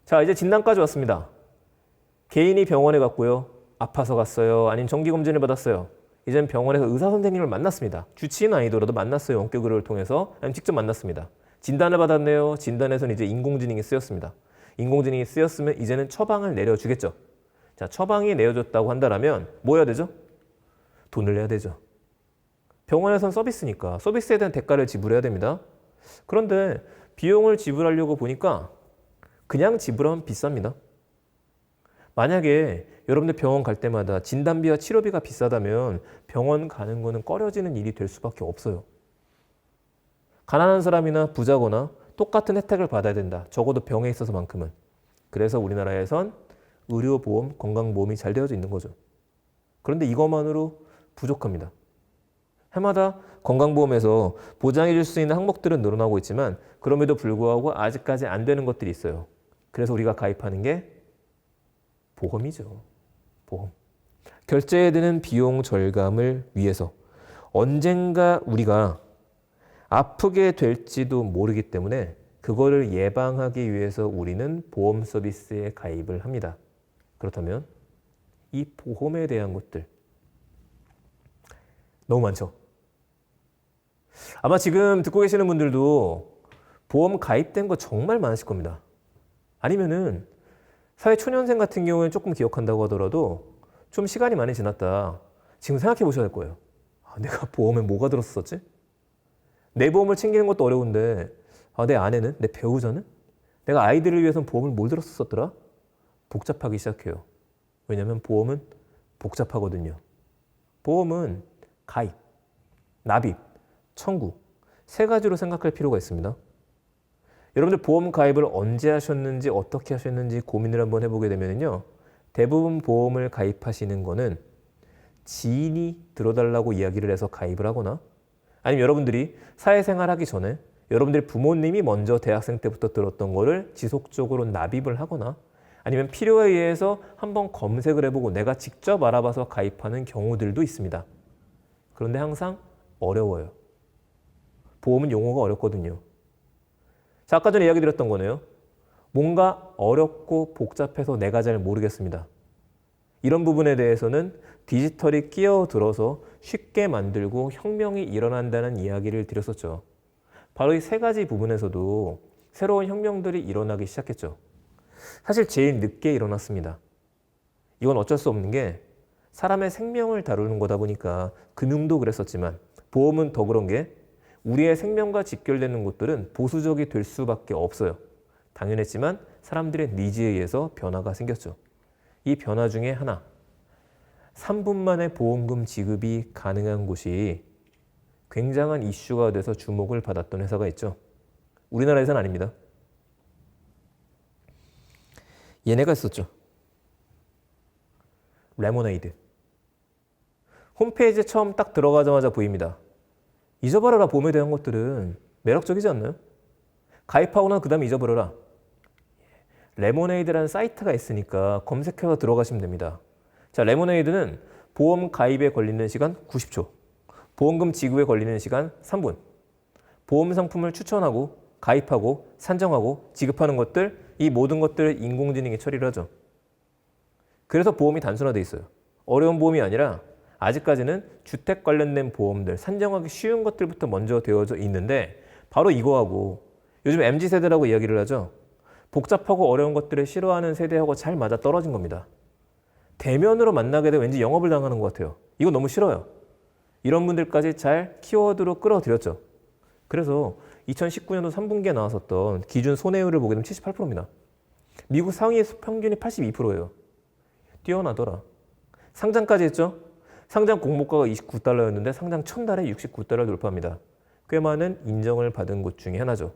자, 이제 진단까지 왔습니다. 개인이 병원에 갔고요. 아파서 갔어요. 아니면 정기검진을 받았어요. 이제는 병원에서 의사 선생님을 만났습니다. 주치의는 아니더라도 만났어요. 원격 의료를 통해서. 아니면 직접 만났습니다. 진단을 받았네요. 진단에서는 이제 인공지능이 쓰였습니다. 인공지능이 쓰였으면 이제는 처방을 내려주겠죠. 자, 처방이 내려졌다고 한다면 뭐 해야 되죠? 돈을 내야 되죠. 병원에선 서비스니까 서비스에 대한 대가를 지불해야 됩니다. 그런데 비용을 지불하려고 보니까 그냥 지불하면 비쌉니다. 만약에 여러분들 병원 갈 때마다 진단비와 치료비가 비싸다면 병원 가는 거는 꺼려지는 일이 될 수밖에 없어요. 가난한 사람이나 부자거나 똑같은 혜택을 받아야 된다. 적어도 병에 있어서만큼은. 그래서 우리나라에선 의료보험, 건강보험이 잘 되어져 있는 거죠. 그런데 이것만으로 부족합니다. 해마다 건강보험에서 보장해 줄 수 있는 항목들은 늘어나고 있지만 그럼에도 불구하고 아직까지 안 되는 것들이 있어요. 그래서 우리가 가입하는 게 보험이죠. 보험. 결제에 드는 비용 절감을 위해서 언젠가 우리가 아프게 될지도 모르기 때문에 그거를 예방하기 위해서 우리는 보험 서비스에 가입을 합니다. 그렇다면 이 보험에 대한 것들 너무 많죠. 아마 지금 듣고 계시는 분들도 보험 가입된 거 정말 많으실 겁니다. 아니면은 사회초년생 같은 경우에는 조금 기억한다고 하더라도 좀 시간이 많이 지났다. 지금 생각해 보셔야 될 거예요. 내가 보험에 뭐가 들었었지? 내 보험을 챙기는 것도 어려운데 내 아내는? 내 배우자는? 내가 아이들을 위해서는 보험을 뭘 들었었더라? 복잡하기 시작해요. 왜냐하면 보험은 복잡하거든요. 보험은 가입, 납입, 청구 세 가지로 생각할 필요가 있습니다. 여러분들 보험 가입을 언제 하셨는지 어떻게 하셨는지 고민을 한번 해보게 되면요. 대부분 보험을 가입하시는 거는 지인이 들어달라고 이야기를 해서 가입을 하거나 아니면 여러분들이 사회생활 하기 전에 여러분들 부모님이 먼저 대학생 때부터 들었던 거를 지속적으로 납입을 하거나 아니면 필요에 의해서 한번 검색을 해보고 내가 직접 알아봐서 가입하는 경우들도 있습니다. 그런데 항상 어려워요. 보험은 용어가 어렵거든요. 자, 아까 전에 이야기 드렸던 거네요. 뭔가 어렵고 복잡해서 내가 잘 모르겠습니다. 이런 부분에 대해서는 디지털이 끼어들어서 쉽게 만들고 혁명이 일어난다는 이야기를 드렸었죠. 바로 이 세 가지 부분에서도 새로운 혁명들이 일어나기 시작했죠. 사실 제일 늦게 일어났습니다. 이건 어쩔 수 없는 게 사람의 생명을 다루는 거다 보니까 금융도 그랬었지만 보험은 더 그런 게 우리의 생명과 직결되는 것들은 보수적이 될 수밖에 없어요. 당연했지만 사람들의 니즈에 의해서 변화가 생겼죠. 이 변화 중에 하나, 3분 만에 보험금 지급이 가능한 곳이 굉장한 이슈가 돼서 주목을 받았던 회사가 있죠. 우리나라에서는 아닙니다. 얘네가 있었죠. 레모네이드. 홈페이지에 처음 딱 들어가자마자 보입니다. 잊어버려라 보험에 대한 것들은 매력적이지 않나요? 가입하고 난 그 다음에 잊어버려라. 레모네이드라는 사이트가 있으니까 검색해서 들어가시면 됩니다. 자, 레모네이드는 보험 가입에 걸리는 시간 90초, 보험금 지급에 걸리는 시간 3분, 보험 상품을 추천하고 가입하고 산정하고 지급하는 것들, 이 모든 것들을 인공지능이 처리를 하죠. 그래서 보험이 단순화되어 있어요. 어려운 보험이 아니라 아직까지는 주택 관련된 보험들, 산정하기 쉬운 것들부터 먼저 되어져 있는데 바로 이거하고 요즘 MZ세대라고 이야기를 하죠. 복잡하고 어려운 것들을 싫어하는 세대하고 잘 맞아 떨어진 겁니다. 대면으로 만나게 되면 왠지 영업을 당하는 것 같아요. 이거 너무 싫어요. 이런 분들까지 잘 키워드로 끌어들였죠. 그래서 2019년도 3분기에 나왔었던 기준 손해율을 보게 되면 78%입니다. 미국 상위 평균이 82%예요. 뛰어나더라. 상장까지 했죠. 상장 공모가가 29달러였는데 상장 첫날에 69달러를 돌파합니다. 꽤 많은 인정을 받은 곳 중에 하나죠.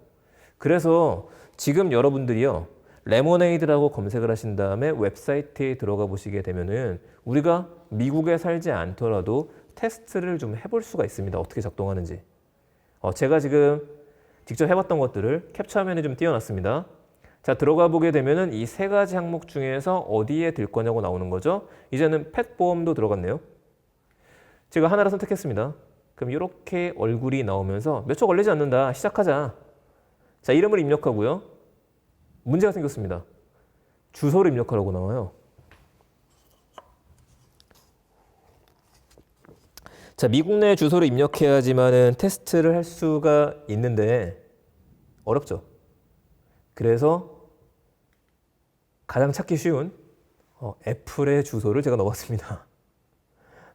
그래서 지금 여러분들이요. 레모네이드라고 검색을 하신 다음에 웹사이트에 들어가 보시게 되면은 우리가 미국에 살지 않더라도 테스트를 좀 해볼 수가 있습니다. 어떻게 작동하는지. 제가 지금 직접 해봤던 것들을 캡처 화면에 좀 띄워놨습니다. 자, 들어가 보게 되면은 이 세 가지 항목 중에서 어디에 들 거냐고 나오는 거죠. 이제는 펫 보험도 들어갔네요. 제가 하나를 선택했습니다. 그럼 이렇게 얼굴이 나오면서 몇 초 걸리지 않는다. 시작하자. 자, 이름을 입력하고요. 문제가 생겼습니다. 주소를 입력하라고 나와요. 자, 미국 내 주소를 입력해야지만은 테스트를 할 수가 있는데 어렵죠. 그래서 가장 찾기 쉬운 애플의 주소를 제가 넣어봤습니다.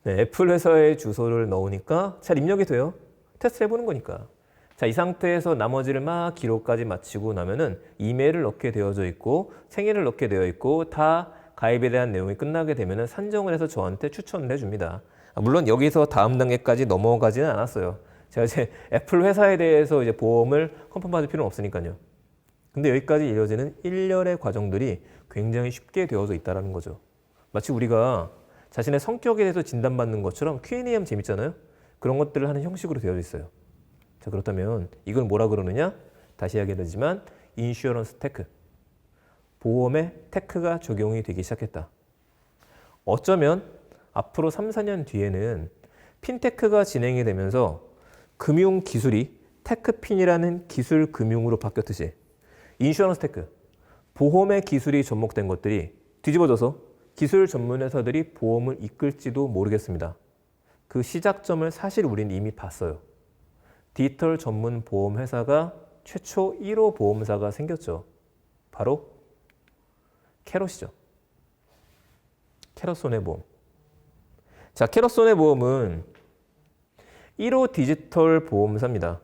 네, 애플 회사의 주소를 넣으니까 잘 입력이 돼요. 테스트 해보는 거니까. 자, 이 상태에서 나머지를 막 기록까지 마치고 나면은 이메일을 넣게 되어져 있고 생일을 넣게 되어 있고 다 가입에 대한 내용이 끝나게 되면은 산정을 해서 저한테 추천을 해줍니다. 물론 여기서 다음 단계까지 넘어가지는 않았어요. 제가 이제 애플 회사에 대해서 이제 보험을 컨펌 받을 필요는 없으니까요. 근데 여기까지 이어지는 일련의 과정들이 굉장히 쉽게 되어져 있다는 거죠. 마치 우리가 자신의 성격에 대해서 진단받는 것처럼 Q&A 하면 재밌잖아요. 그런 것들을 하는 형식으로 되어져 있어요. 자, 그렇다면 이걸 뭐라 그러느냐? 다시 이야기해 드리지만 인슈어런스 테크, 보험에 테크가 적용이 되기 시작했다. 어쩌면 앞으로 3, 4년 뒤에는 핀테크가 진행이 되면서 금융 기술이 테크핀이라는 기술 금융으로 바뀌었듯이 인슈어런스 테크, 보험의 기술이 접목된 것들이 뒤집어져서 기술 전문 회사들이 보험을 이끌지도 모르겠습니다. 그 시작점을 사실 우리는 이미 봤어요. 디지털 전문 보험 회사가 최초 1호 보험사가 생겼죠. 바로 캐롯이죠. 캐롯 손해보험. 자, 캐롯 손해보험은 1호 디지털 보험사입니다.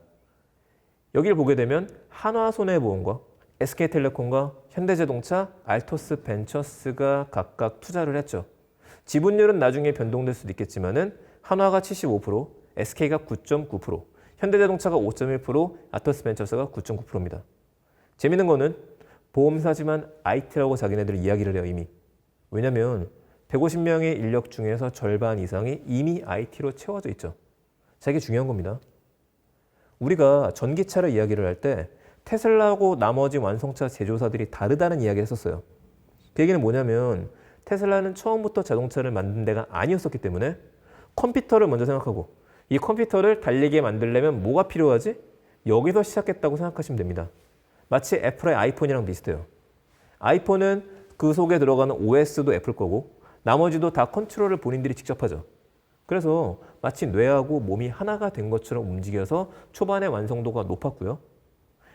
여기를 보게 되면 한화손해보험과 SK텔레콤과 현대자동차, 알토스 벤처스가 각각 투자를 했죠. 지분율은 나중에 변동될 수도 있겠지만은 한화가 75%, SK가 9.9%, 현대자동차가 5.1%, 아토스 벤처스가 9.9%입니다. 재밌는 거는 보험사지만 IT라고 자기네들 이야기를 해요, 이미. 왜냐면 150명의 인력 중에서 절반 이상이 이미 IT로 채워져 있죠. 자, 이게 중요한 겁니다. 우리가 전기차를 이야기를 할 때 테슬라하고 나머지 완성차 제조사들이 다르다는 이야기를 했었어요. 그 얘기는 뭐냐면 테슬라는 처음부터 자동차를 만든 데가 아니었었기 때문에 컴퓨터를 먼저 생각하고 이 컴퓨터를 달리게 만들려면 뭐가 필요하지? 여기서 시작했다고 생각하시면 됩니다. 마치 애플의 아이폰이랑 비슷해요. 아이폰은 그 속에 들어가는 OS도 애플 거고 나머지도 다 컨트롤을 본인들이 직접 하죠. 그래서 마치 뇌하고 몸이 하나가 된 것처럼 움직여서 초반에 완성도가 높았고요.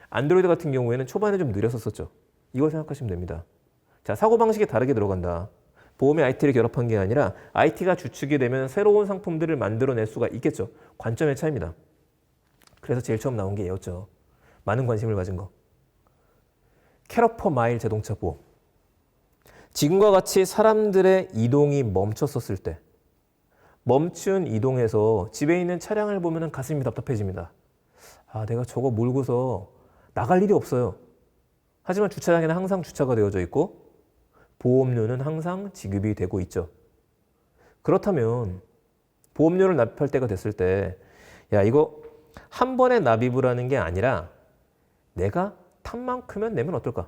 안드로이드 같은 경우에는 초반에 좀 느렸었죠. 이걸 생각하시면 됩니다. 자, 사고방식이 다르게 들어간다. 보험에 IT를 결합한 게 아니라 IT가 주축이 되면 새로운 상품들을 만들어낼 수가 있겠죠. 관점의 차이입니다. 그래서 제일 처음 나온 게 얘였죠. 많은 관심을 가진 거. 캐럿 퍼 마일 자동차 보험. 지금과 같이 사람들의 이동이 멈췄었을 때 멈춘 이동에서 집에 있는 차량을 보면 가슴이 답답해집니다. 아, 내가 저거 몰고서 나갈 일이 없어요. 하지만 주차장에는 항상 주차가 되어져 있고 보험료는 항상 지급이 되고 있죠. 그렇다면 보험료를 납입할 때가 됐을 때 야, 이거 한 번에 납입을 하는 게 아니라 내가 탄 만큼은 내면 어떨까?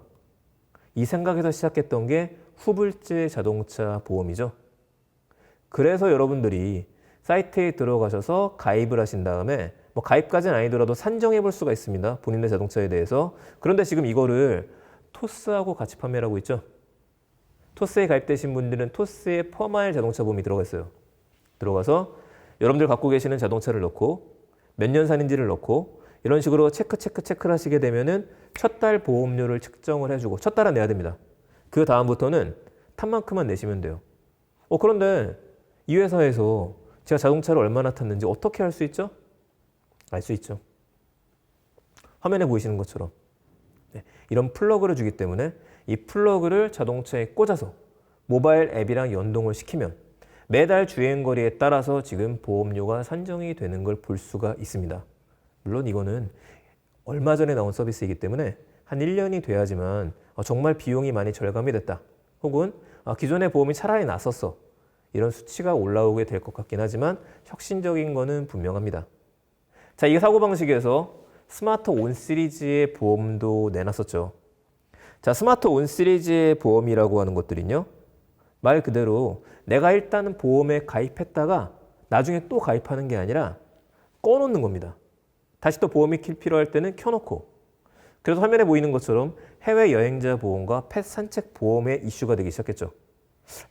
이 생각에서 시작했던 게 후불제 자동차 보험이죠. 그래서 여러분들이 사이트에 들어가셔서 가입을 하신 다음에 뭐 가입까지는 아니더라도 산정해 볼 수가 있습니다. 본인의 자동차에 대해서. 그런데 지금 이거를 토스하고 같이 판매를 하고 있죠. 토스에 가입되신 분들은 토스의 퍼마일 자동차 보험이 들어가 있어요. 들어가서 여러분들 갖고 계시는 자동차를 넣고 몇 년산인지를 넣고 이런 식으로 체크를 하시게 되면은 첫 달 보험료를 측정을 해주고 첫 달은 내야 됩니다. 그 다음부터는 탄 만큼만 내시면 돼요. 그런데 이 회사에서 제가 자동차를 얼마나 탔는지 어떻게 알 수 있죠? 알 수 있죠. 화면에 보이시는 것처럼 이런 플러그를 주기 때문에 이 플러그를 자동차에 꽂아서 모바일 앱이랑 연동을 시키면 매달 주행거리에 따라서 지금 보험료가 산정이 되는 걸 볼 수가 있습니다. 물론 이거는 얼마 전에 나온 서비스이기 때문에 한 1년이 돼야지만 정말 비용이 많이 절감이 됐다. 혹은 기존의 보험이 차라리 낫었어. 이런 수치가 올라오게 될 것 같긴 하지만 혁신적인 거는 분명합니다. 자, 이 사고방식에서 스마트 온 시리즈의 보험도 내놨었죠. 자, 스마트 온 시리즈의 보험이라고 하는 것들은요. 말 그대로 내가 일단은 보험에 가입했다가 나중에 또 가입하는 게 아니라 꺼놓는 겁니다. 다시 또 보험이 필요할 때는 켜놓고 그래서 화면에 보이는 것처럼 해외여행자 보험과 펫 산책 보험의 이슈가 되기 시작했죠.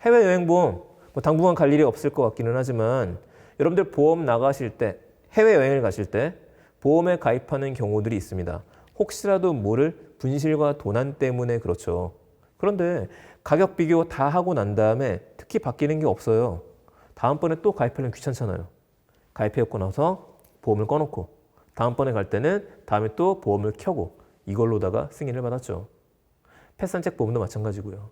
해외여행 보험, 뭐 당분간 갈 일이 없을 것 같기는 하지만 여러분들 보험 나가실 때, 해외여행을 가실 때 보험에 가입하는 경우들이 있습니다. 혹시라도 모를 분실과 도난 때문에 그렇죠. 그런데 가격 비교 다 하고 난 다음에 특히 바뀌는 게 없어요. 다음번에 또 가입하려면 귀찮잖아요. 가입해놓고 나서 보험을 꺼놓고 다음번에 갈 때는 다음에 또 보험을 켜고 이걸로다가 승인을 받았죠. 펫산책 보험도 마찬가지고요.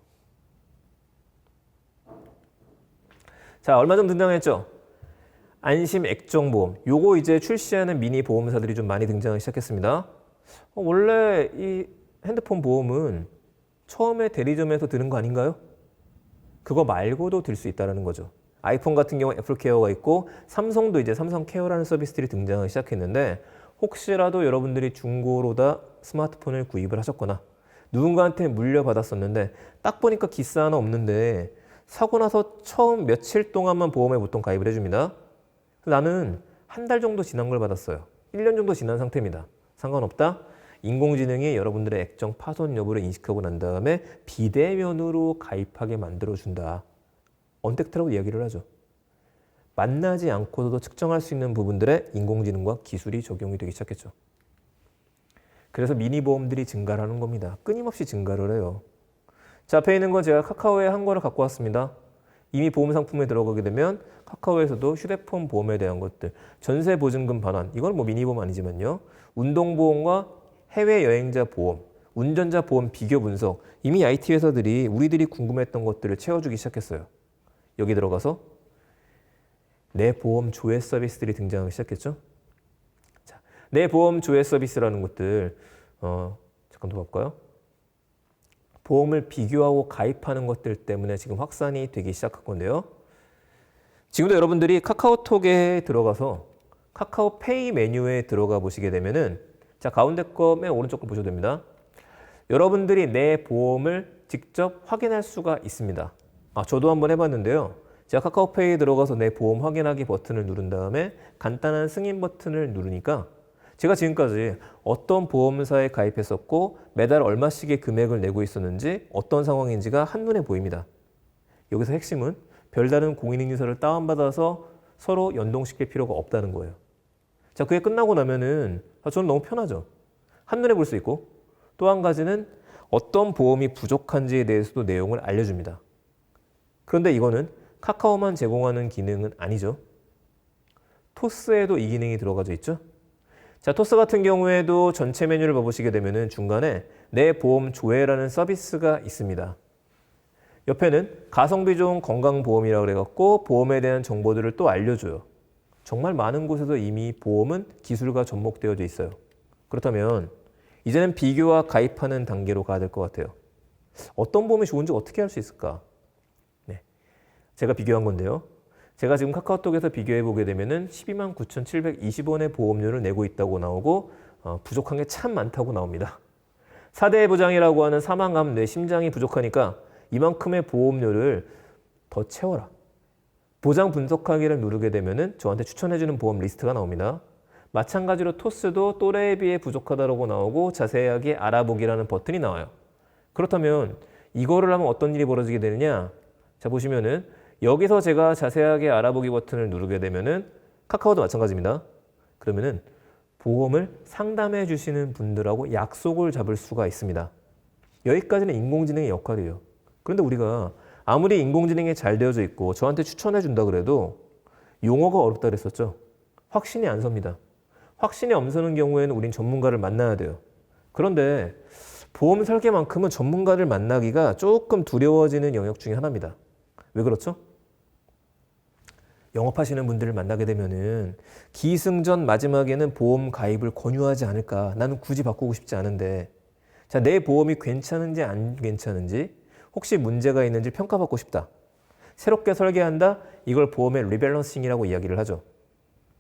자, 얼마 전 등장했죠. 안심 액정보험. 요거 이제 출시하는 미니 보험사들이 좀 많이 등장하기 시작했습니다. 원래 이 핸드폰 보험은 처음에 대리점에서 드는 거 아닌가요? 그거 말고도 들 수 있다는 거죠. 아이폰 같은 경우 애플 케어가 있고 삼성도 이제 삼성 케어라는 서비스들이 등장하기 시작했는데 혹시라도 여러분들이 중고로다 스마트폰을 구입을 하셨거나 누군가한테 물려받았었는데 딱 보니까 기스 하나 없는데 사고 나서 처음 며칠 동안만 보험에 보통 가입을 해줍니다. 나는 한 달 정도 지난 걸 받았어요. 1년 정도 지난 상태입니다. 상관없다. 인공지능이 여러분들의 액정 파손 여부를 인식하고 난 다음에 비대면으로 가입하게 만들어준다. 언택트라고 이야기를 하죠. 만나지 않고도 측정할 수 있는 부분들에 인공지능과 기술이 적용이 되기 시작했죠. 그래서 미니보험들이 증가를 하는 겁니다. 끊임없이 증가를 해요. 자, 앞에 있는 건 제가 카카오에 한 거를 갖고 왔습니다. 이미 보험 상품에 들어가게 되면 카카오에서도 휴대폰 보험에 대한 것들, 전세 보증금 반환, 이건 뭐 미니보험 아니지만요. 운동보험과 해외여행자 보험, 운전자 보험 비교 분석, 이미 IT 회사들이 우리들이 궁금했던 것들을 채워주기 시작했어요. 여기 들어가서 내 보험 조회 서비스들이 등장하기 시작했죠. 자, 내 보험 조회 서비스라는 것들, 잠깐 더 볼까요? 보험을 비교하고 가입하는 것들 때문에 지금 확산이 되기 시작한 건데요. 지금도 여러분들이 카카오톡에 들어가서 카카오페이 메뉴에 들어가 보시게 되면은 자, 가운데 거 맨 오른쪽 거 보셔도 됩니다. 여러분들이 내 보험을 직접 확인할 수가 있습니다. 저도 한번 해봤는데요. 제가 카카오페이에 들어가서 내 보험 확인하기 버튼을 누른 다음에 간단한 승인 버튼을 누르니까 제가 지금까지 어떤 보험사에 가입했었고 매달 얼마씩의 금액을 내고 있었는지 어떤 상황인지가 한눈에 보입니다. 여기서 핵심은 별다른 공인인증서를 다운받아서 서로 연동시킬 필요가 없다는 거예요. 자, 그게 끝나고 나면은 저는 너무 편하죠. 한눈에 볼 수 있고 또 한 가지는 어떤 보험이 부족한지에 대해서도 내용을 알려줍니다. 그런데 이거는 카카오만 제공하는 기능은 아니죠. 토스에도 이 기능이 들어가져 있죠. 자, 토스 같은 경우에도 전체 메뉴를 봐보시게 되면은 중간에 내 보험 조회라는 서비스가 있습니다. 옆에는 가성비 좋은 건강보험이라고 그래갖고 보험에 대한 정보들을 또 알려줘요. 정말 많은 곳에서 이미 보험은 기술과 접목되어져 있어요. 그렇다면 이제는 비교와 가입하는 단계로 가야 될 것 같아요. 어떤 보험이 좋은지 어떻게 할 수 있을까? 네, 제가 비교한 건데요. 제가 지금 카카오톡에서 비교해 보게 되면은 129,720원의 보험료를 내고 있다고 나오고 부족한 게 참 많다고 나옵니다. 4대 보장이라고 하는 사망암 뇌 심장이 부족하니까 이만큼의 보험료를 더 채워라. 보장 분석하기를 누르게 되면은 저한테 추천해주는 보험 리스트가 나옵니다. 마찬가지로 토스도 또래에 비해 부족하다고 나오고 자세하게 알아보기라는 버튼이 나와요. 그렇다면 이거를 하면 어떤 일이 벌어지게 되느냐? 자, 보시면은 여기서 제가 자세하게 알아보기 버튼을 누르게 되면은 카카오도 마찬가지입니다. 그러면은 보험을 상담해 주시는 분들하고 약속을 잡을 수가 있습니다. 여기까지는 인공지능의 역할이에요. 그런데 우리가 아무리 인공지능이 잘 되어져 있고 저한테 추천해 준다 그래도 용어가 어렵다 그랬었죠. 확신이 안 섭니다. 확신이 없는 경우에는 우린 전문가를 만나야 돼요. 그런데 보험 설계만큼은 전문가를 만나기가 조금 두려워지는 영역 중에 하나입니다. 왜 그렇죠? 영업하시는 분들을 만나게 되면은 기승전 마지막에는 보험 가입을 권유하지 않을까. 나는 굳이 바꾸고 싶지 않은데. 자, 내 보험이 괜찮은지 안 괜찮은지, 혹시 문제가 있는지 평가받고 싶다. 새롭게 설계한다? 이걸 보험의 리밸런싱이라고 이야기를 하죠.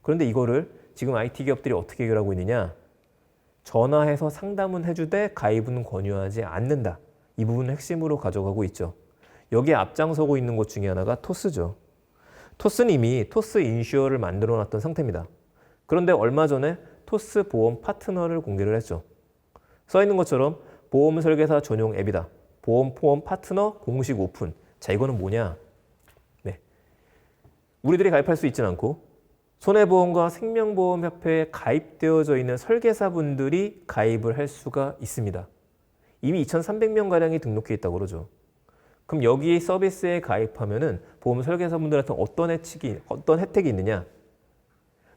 그런데 이거를 지금 IT 기업들이 어떻게 해결하고 있느냐? 전화해서 상담은 해주되 가입은 권유하지 않는다. 이 부분을 핵심으로 가져가고 있죠. 여기에 앞장서고 있는 것 중에 하나가 토스죠. 토스는 이미 토스 인슈어를 만들어 놨던 상태입니다. 그런데 얼마 전에 토스 보험 파트너를 공개를 했죠. 써 있는 것처럼 보험 설계사 전용 앱이다. 보험 포럼 파트너 공식 오픈. 자, 이거는 뭐냐? 네. 우리들이 가입할 수 있지는 않고 손해보험과 생명보험협회에 가입되어져 있는 설계사분들이 가입을 할 수가 있습니다. 이미 2,300명가량이 등록해 있다고 그러죠. 그럼 여기 서비스에 가입하면은 보험 설계사분들한테 어떤 혜택이 있느냐?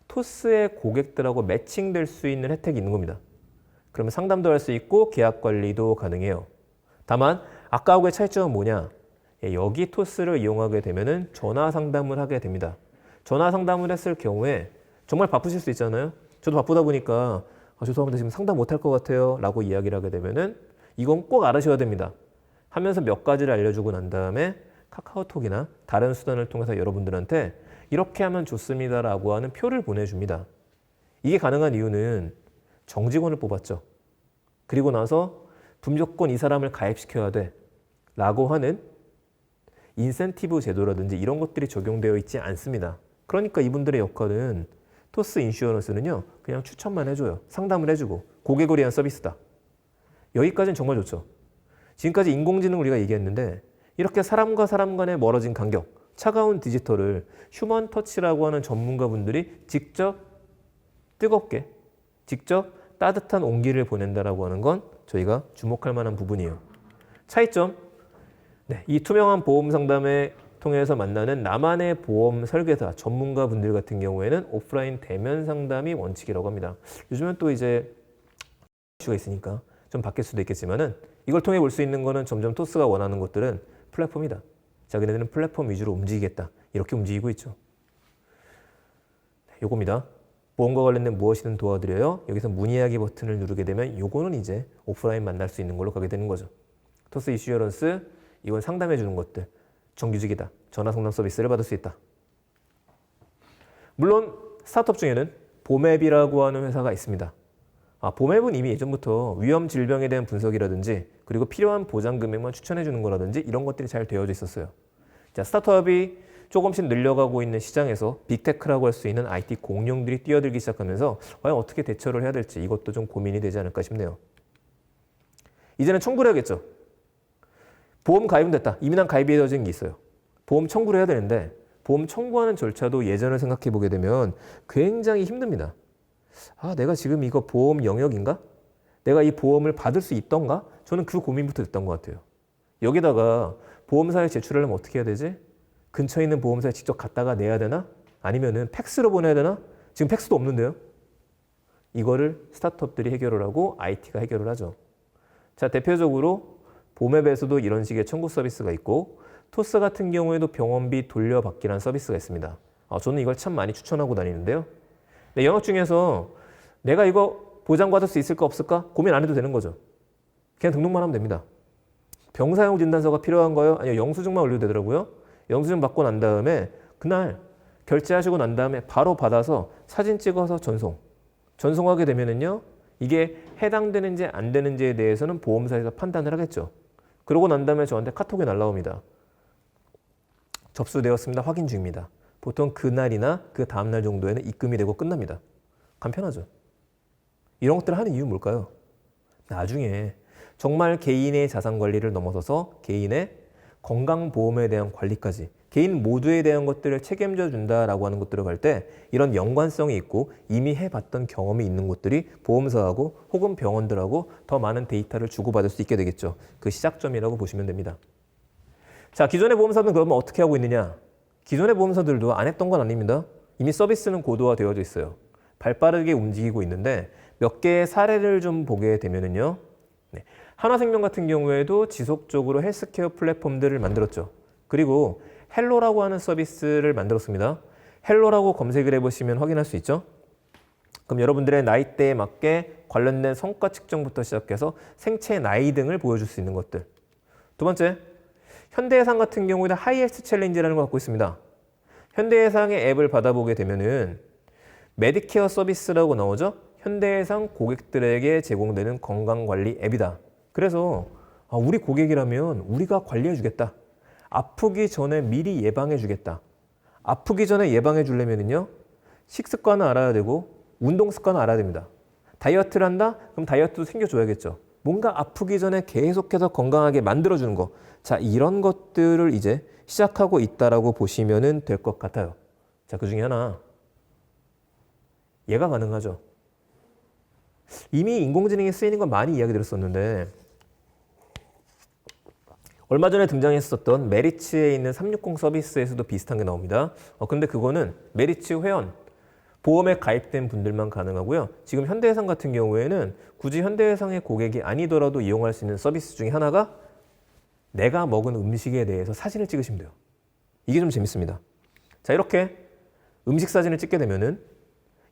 토스의 고객들하고 매칭될 수 있는 혜택이 있는 겁니다. 그러면 상담도 할 수 있고 계약 관리도 가능해요. 다만 아까하고의 차이점은 뭐냐? 여기 토스를 이용하게 되면은 전화 상담을 하게 됩니다. 전화 상담을 했을 경우에 정말 바쁘실 수 있잖아요. 저도 바쁘다 보니까 죄송합니다. 지금 상담 못할 것 같아요. 라고 이야기를 하게 되면은 이건 꼭 알으셔야 됩니다. 하면서 몇 가지를 알려주고 난 다음에 카카오톡이나 다른 수단을 통해서 여러분들한테 이렇게 하면 좋습니다. 라고 하는 표를 보내줍니다. 이게 가능한 이유는 정직원을 뽑았죠. 그리고 나서 무조건 이 사람을 가입시켜야 돼. 라고 하는 인센티브 제도라든지 이런 것들이 적용되어 있지 않습니다. 그러니까 이분들의 역할은 토스 인슈어런스는요. 그냥 추천만 해줘요. 상담을 해주고 고객을 위한 서비스다. 여기까지는 정말 좋죠. 지금까지 인공지능 우리가 얘기했는데 이렇게 사람과 사람 간의 멀어진 간격, 차가운 디지털을 휴먼 터치라고 하는 전문가분들이 직접 뜨겁게, 직접 따뜻한 온기를 보낸다라고 하는 건 저희가 주목할 만한 부분이에요. 차이점, 네, 이 투명한 보험 상담에 통해서 만나는 나만의 보험 설계사 전문가분들 같은 경우에는 오프라인 대면 상담이 원칙이라고 합니다. 요즘은 또 이제 이슈가 있으니까 좀 바뀔 수도 있겠지만은 이걸 통해 볼 수 있는 거는 점점 토스가 원하는 것들은 플랫폼이다. 자기네들은 플랫폼 위주로 움직이겠다. 이렇게 움직이고 있죠. 요겁니다. 보험과 관련된 무엇이든 도와드려요. 여기서 문의하기 버튼을 누르게 되면 요거는 이제 오프라인 만날 수 있는 걸로 가게 되는 거죠. 토스 이슈어런스, 이건 상담해 주는 것들. 정규직이다. 전화 상담 서비스를 받을 수 있다. 물론 스타트업 중에는 보맵이라고 하는 회사가 있습니다. 보맵은 이미 예전부터 위험 질병에 대한 분석이라든지 그리고 필요한 보장 금액만 추천해 주는 거라든지 이런 것들이 잘 되어져 있었어요. 자, 스타트업이 조금씩 늘려가고 있는 시장에서 빅테크라고 할 수 있는 IT 공룡들이 뛰어들기 시작하면서 과연 어떻게 대처를 해야 될지 이것도 좀 고민이 되지 않을까 싶네요. 이제는 청구를 해야겠죠. 보험 가입은 됐다. 이미 난 가입이 되어진 게 있어요. 보험 청구를 해야 되는데 보험 청구하는 절차도 예전을 생각해 보게 되면 굉장히 힘듭니다. 내가 지금 이거 보험 영역인가? 내가 이 보험을 받을 수 있던가? 저는 그 고민부터 했던 것 같아요. 여기다가 보험사에 제출하려면 어떻게 해야 되지? 근처에 있는 보험사에 직접 갔다가 내야 되나? 아니면은 팩스로 보내야 되나? 지금 팩스도 없는데요. 이거를 스타트업들이 해결을 하고 IT가 해결을 하죠. 자, 대표적으로 보맵에서도 이런 식의 청구 서비스가 있고 토스 같은 경우에도 병원비 돌려받기라는 서비스가 있습니다. 저는 이걸 참 많이 추천하고 다니는데요. 네, 영역 중에서 내가 이거 보장받을 수 있을까 없을까 고민 안 해도 되는 거죠. 그냥 등록만 하면 됩니다. 병사용 진단서가 필요한가요? 아니요, 영수증만 올려도 되더라고요. 영수증 받고 난 다음에 그날 결제하시고 난 다음에 바로 받아서 사진 찍어서 전송하게 되면은요, 이게 해당되는지 안 되는지에 대해서는 보험사에서 판단을 하겠죠. 그러고 난 다음에 저한테 카톡이 날라옵니다. 접수되었습니다. 확인 중입니다. 보통 그날이나 그 다음날 정도에는 입금이 되고 끝납니다. 간편하죠. 이런 것들을 하는 이유는 뭘까요? 나중에 정말 개인의 자산 관리를 넘어서서 개인의 건강보험에 대한 관리까지 개인 모두에 대한 것들을 책임져 준다라고 하는 것들을 갈 때 이런 연관성이 있고 이미 해봤던 경험이 있는 곳들이 보험사하고 혹은 병원들하고 더 많은 데이터를 주고받을 수 있게 되겠죠. 그 시작점이라고 보시면 됩니다. 자, 기존의 보험사들은 그러면 어떻게 하고 있느냐? 기존의 보험사들도 안 했던 건 아닙니다. 이미 서비스는 고도화되어져 있어요. 발빠르게 움직이고 있는데 몇 개의 사례를 좀 보게 되면은요. 네. 하나생명 같은 경우에도 지속적으로 헬스케어 플랫폼들을 만들었죠. 그리고 헬로라고 하는 서비스를 만들었습니다. 헬로라고 검색을 해보시면 확인할 수 있죠. 그럼 여러분들의 나이대에 맞게 관련된 성과 측정부터 시작해서 생체 나이 등을 보여줄 수 있는 것들. 두 번째, 현대해상 같은 경우에는 하이헬스 챌린지라는 걸 갖고 있습니다. 현대해상의 앱을 받아보게 되면은 메디케어 서비스라고 나오죠. 현대해상 고객들에게 제공되는 건강관리 앱이다. 그래서 우리 고객이라면 우리가 관리해 주겠다. 아프기 전에 미리 예방해 주겠다. 아프기 전에 예방해 주려면요. 식습관을 알아야 되고 운동 습관을 알아야 됩니다. 다이어트를 한다? 그럼 다이어트도 챙겨줘야겠죠. 뭔가 아프기 전에 계속해서 건강하게 만들어주는 거. 자, 이런 것들을 이제 시작하고 있다라고 보시면 될 것 같아요. 자, 그 중에 하나. 얘가 가능하죠. 이미 인공지능이 쓰이는 건 많이 이야기 들었었는데 얼마 전에 등장했었던 메리츠에 있는 360 서비스에서도 비슷한 게 나옵니다. 근데 그거는 메리츠 회원, 보험에 가입된 분들만 가능하고요. 지금 현대해상 같은 경우에는 굳이 현대해상의 고객이 아니더라도 이용할 수 있는 서비스 중에 하나가 내가 먹은 음식에 대해서 사진을 찍으시면 돼요. 이게 좀 재밌습니다. 자, 이렇게 음식 사진을 찍게 되면은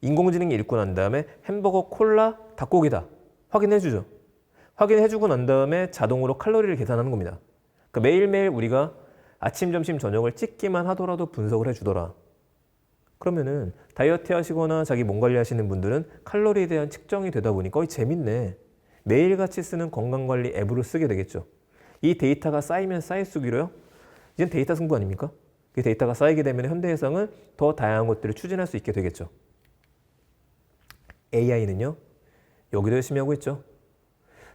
인공지능이 읽고 난 다음에 햄버거, 콜라, 닭고기다. 확인해주죠. 확인해주고 난 다음에 자동으로 칼로리를 계산하는 겁니다. 그러니까 매일매일 우리가 아침, 점심, 저녁을 찍기만 하더라도 분석을 해주더라. 그러면은 다이어트 하시거나 자기 몸 관리하시는 분들은 칼로리에 대한 측정이 되다 보니 거의 재밌네. 매일같이 쓰는 건강관리 앱으로 쓰게 되겠죠. 이 데이터가 쌓이면 쌓일수록요. 이젠 데이터 승부 아닙니까? 이 데이터가 쌓이게 되면 현대해상은 더 다양한 것들을 추진할 수 있게 되겠죠. AI는요. 여기도 열심히 하고 있죠.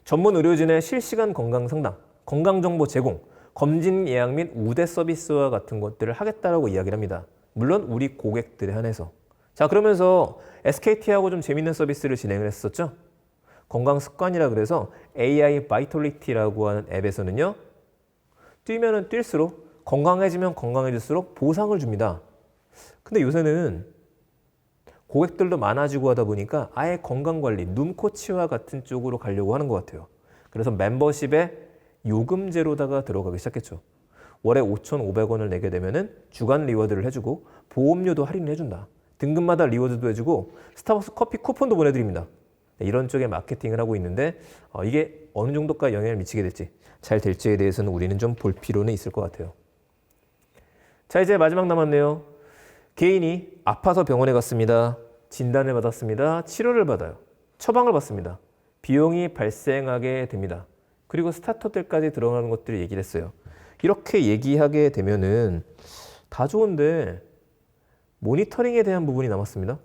전문 의료진의 실시간 건강 상담, 건강정보 제공, 검진 예약 및 우대 서비스와 같은 것들을 하겠다라고 이야기를 합니다. 물론 우리 고객들에 한해서. 자, 그러면서 SKT하고 좀 재밌는 서비스를 진행을 했었죠. 건강습관이라 그래서 AI 바이털리티라고 하는 앱에서는요. 뛰면은 뛸수록 건강해지면 건강해질수록 보상을 줍니다. 근데 요새는 고객들도 많아지고 하다 보니까 아예 건강관리, 눈코치와 같은 쪽으로 가려고 하는 것 같아요. 그래서 멤버십에 요금제로다가 들어가기 시작했죠. 월에 5,500원을 내게 되면은 주간 리워드를 해주고 보험료도 할인을 해준다. 등급마다 리워드도 해주고 스타벅스 커피 쿠폰도 보내드립니다. 이런 쪽의 마케팅을 하고 있는데 이게 어느 정도까지 영향을 미치게 될지 잘 될지에 대해서는 우리는 좀 볼 필요는 있을 것 같아요. 자, 이제 마지막 남았네요. 개인이 아파서 병원에 갔습니다. 진단을 받았습니다. 치료를 받아요. 처방을 받습니다. 비용이 발생하게 됩니다. 그리고 스타터들까지 들어가는 것들을 얘기를 했어요. 이렇게 얘기하게 되면은 다 좋은데 모니터링에 대한 부분이 남았습니다.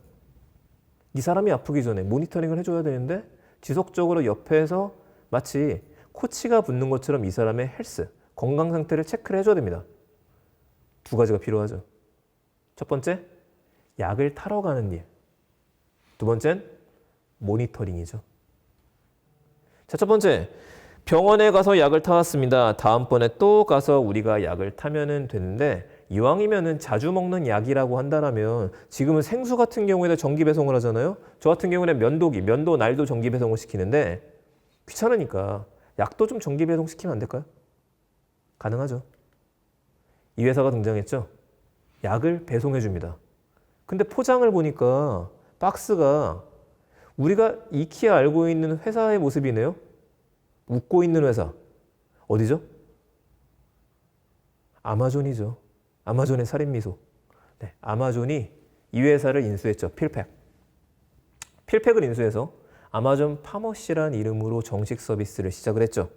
이 사람이 아프기 전에 모니터링을 해줘야 되는데 지속적으로 옆에서 마치 코치가 붙는 것처럼 이 사람의 헬스, 건강 상태를 체크를 해줘야 됩니다. 두 가지가 필요하죠. 첫 번째, 약을 타러 가는 일. 두 번째는 모니터링이죠. 자, 첫 번째, 병원에 가서 약을 타왔습니다. 다음번에 또 가서 우리가 약을 타면은 되는데 이왕이면은 자주 먹는 약이라고 한다면 지금은 생수 같은 경우에도 정기 배송을 하잖아요. 저 같은 경우는 면도 날도 정기 배송을 시키는데 귀찮으니까 약도 좀 정기 배송 시키면 안 될까요? 가능하죠. 이 회사가 등장했죠. 약을 배송해 줍니다. 근데 포장을 보니까 박스가 우리가 익히 알고 있는 회사의 모습이네요. 웃고 있는 회사. 어디죠? 아마존이죠. 아마존의 살인미소. 네, 아마존이 이 회사를 인수했죠. 필팩. 필팩을 인수해서 아마존 파머시라는 이름으로 정식 서비스를 시작을 했죠.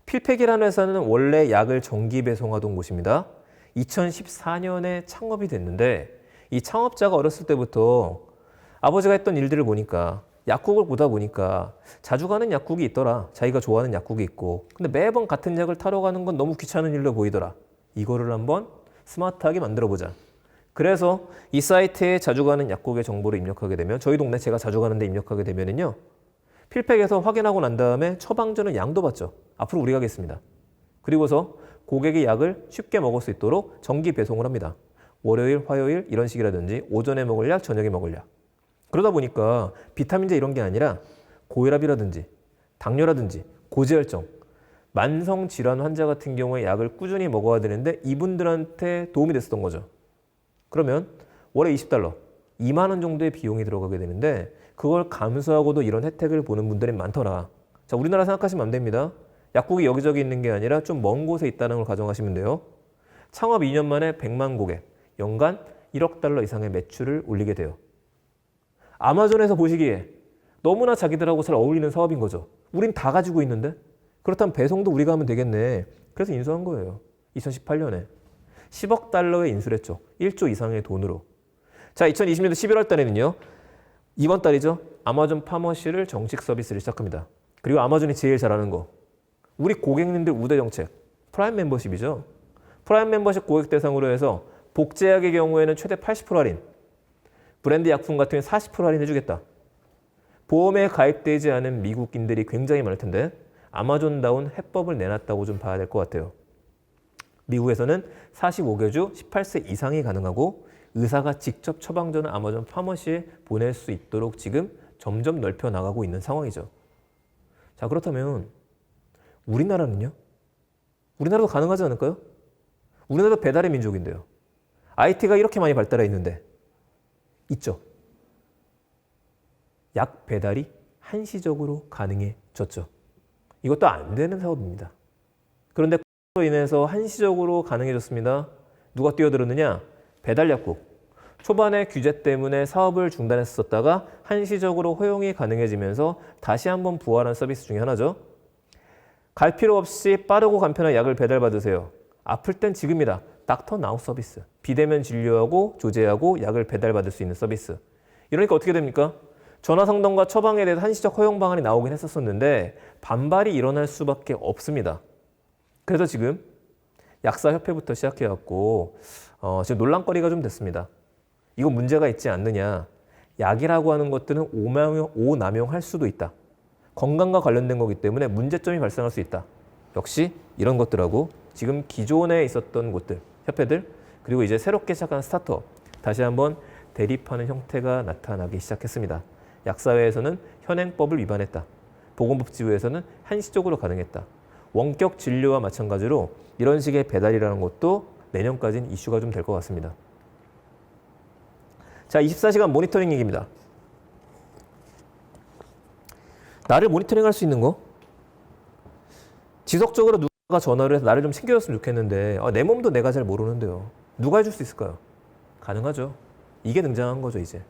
필팩이라는 회사는 원래 약을 정기 배송하던 곳입니다. 2014년에 창업이 됐는데 이 창업자가 어렸을 때부터 아버지가 했던 일들을 보니까 약국을 보다 보니까 자주 가는 약국이 있더라. 자기가 좋아하는 약국이 있고. 근데 매번 같은 약을 타러 가는 건 너무 귀찮은 일로 보이더라. 이거를 한번 스마트하게 만들어보자. 그래서 이 사이트에 자주 가는 약국의 정보를 입력하게 되면 저희 동네 제가 자주 가는 데 입력하게 되면은요. 필팩에서 확인하고 난 다음에 처방전은 양도 받죠. 앞으로 우리가 하겠습니다. 그리고서 고객이 약을 쉽게 먹을 수 있도록 정기 배송을 합니다. 월요일, 화요일 이런 식이라든지 오전에 먹을 약, 저녁에 먹을 약. 그러다 보니까 비타민제 이런 게 아니라 고혈압이라든지 당뇨라든지 고지혈증, 만성질환 환자 같은 경우에 약을 꾸준히 먹어야 되는데 이분들한테 도움이 됐었던 거죠. 그러면 월에 $20, 2만 원 정도의 비용이 들어가게 되는데 그걸 감수하고도 이런 혜택을 보는 분들이 많더라. 자, 우리나라 생각하시면 안 됩니다. 약국이 여기저기 있는 게 아니라 좀 먼 곳에 있다는 걸 가정하시면 돼요. 창업 2년 만에 100만 고객, 연간 $1억 이상의 매출을 올리게 돼요. 아마존에서 보시기에 너무나 자기들하고 잘 어울리는 사업인 거죠. 우린 다 가지고 있는데? 그렇다면 배송도 우리가 하면 되겠네. 그래서 인수한 거예요. 2018년에. $10억 인수를 했죠. 1조 이상의 돈으로. 자, 2020년도 11월 달에는요. 이번 달이죠. 아마존 파머시를 정식 서비스를 시작합니다. 그리고 아마존이 제일 잘하는 거, 우리 고객님들 우대 정책, 프라임 멤버십이죠. 프라임 멤버십 고객 대상으로 해서 복제약의 경우에는 최대 80% 할인, 브랜드 약품 같은 경우에 40% 할인 해주겠다. 보험에 가입되지 않은 미국인들이 굉장히 많을 텐데 아마존다운 해법을 내놨다고 좀 봐야 될 것 같아요. 미국에서는 45개 주 18세 이상이 가능하고 의사가 직접 처방전을 아마존 파머시에 보낼 수 있도록 지금 점점 넓혀 나가고 있는 상황이죠. 자, 그렇다면 우리나라는요? 우리나라도 가능하지 않을까요? 우리나라도 배달의 민족인데요. IT가 이렇게 많이 발달해 있는데 있죠. 약 배달이 한시적으로 가능해졌죠. 이것도 안 되는 사업입니다. 그런데 로 인해서 한시적으로 가능해졌습니다. 누가 뛰어들었느냐? 배달약국. 초반에 규제 때문에 사업을 중단했었다가 한시적으로 허용이 가능해지면서 다시 한번 부활한 서비스 중에 하나죠. 갈 필요 없이 빠르고 간편한 약을 배달받으세요. 아플 땐 지금이다. 닥터 나우 서비스. 비대면 진료하고 조제하고 약을 배달받을 수 있는 서비스. 이러니까 어떻게 됩니까? 전화 상담과 처방에 대해서 한시적 허용 방안이 나오긴 했었는데 반발이 일어날 수밖에 없습니다. 그래서 지금 약사협회부터 시작해갖고 지금 논란거리가 좀 됐습니다. 이거 문제가 있지 않느냐. 약이라고 하는 것들은 오남용할 수도 있다. 건강과 관련된 거기 때문에 문제점이 발생할 수 있다. 역시 이런 것들하고 지금 기존에 있었던 곳들, 협회들, 그리고 이제 새롭게 시작한 스타트업, 다시 한번 대립하는 형태가 나타나기 시작했습니다. 약사회에서는 현행법을 위반했다. 보건복지부에서는 한시적으로 가능했다. 원격 진료와 마찬가지로 이런 식의 배달이라는 것도 내년까지는 이슈가 좀 될 것 같습니다. 자, 24시간 모니터링 얘기입니다. 나를 모니터링할 수 있는 거? 지속적으로 누가 전화를 해서 나를 좀 챙겨줬으면 좋겠는데 내 몸도 내가 잘 모르는데요. 누가 해줄 수 있을까요? 가능하죠. 이게 등장한 거죠, 이제.